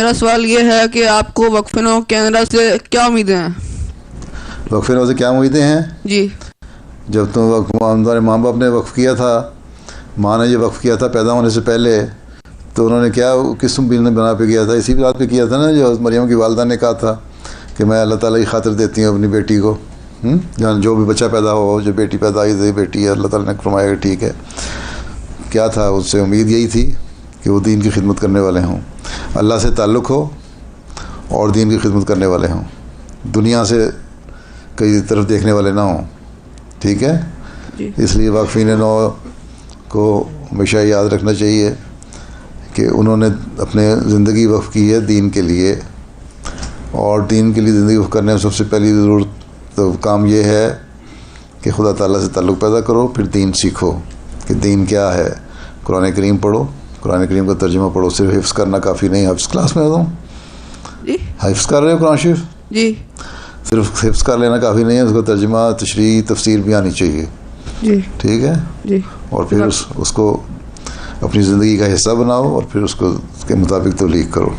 میرا سوال یہ ہے کہ آپ کو وقف نو کینیڈا سے کیا امیدیں ہیں؟ وقف نو سے کیا امیدیں ہیں؟ جی، جب تمہارے ماں باپ نے وقف کیا تھا، ماں نے یہ وقف کیا تھا پیدا ہونے سے پہلے، تو انہوں نے کیا کس بنا پہ کیا تھا؟ اسی بات پہ کیا تھا نا جو مریم کی والدہ نے کہا تھا کہ میں اللہ تعالیٰ کی خاطر دیتی ہوں اپنی بیٹی کو، جہاں جو بھی بچہ پیدا ہو، جو بیٹی پیدا ہوئی تھی بیٹی ہے، اللہ تعالیٰ نے فرمایا کہ ٹھیک ہے. کیا تھا اس سے امید یہی تھی کہ وہ دین کی خدمت کرنے والے ہوں، اللہ سے تعلق ہو اور دین کی خدمت کرنے والے ہوں، دنیا سے کئی طرف دیکھنے والے نہ ہوں. ٹھیک ہے، اس لیے واقفین نو کو ہمیشہ یاد رکھنا چاہیے کہ انہوں نے اپنے زندگی وقف کی ہے دین کے لیے، اور دین کے لیے زندگی وقف کرنے میں سب سے پہلی ضرورت کام یہ ہے کہ خدا تعالیٰ سے تعلق پیدا کرو، پھر دین سیکھو کہ دین کیا ہے. قرآن کریم پڑھو، قرآن کریم کا ترجمہ پڑھو. صرف حفظ کرنا کافی نہیں. حفظ کلاس میں ہوں حفظ کر رہے ہو قرآن شریف؟ جی. صرف حفظ کر لینا کافی نہیں ہے، اس کا ترجمہ، تشریح، تفسیر بھی آنی چاہیے. جی ٹھیک ہے. جی. اور پھر اس کو اپنی زندگی کا حصہ بناؤ، اور پھر اس کے مطابق تبلیغ کرو.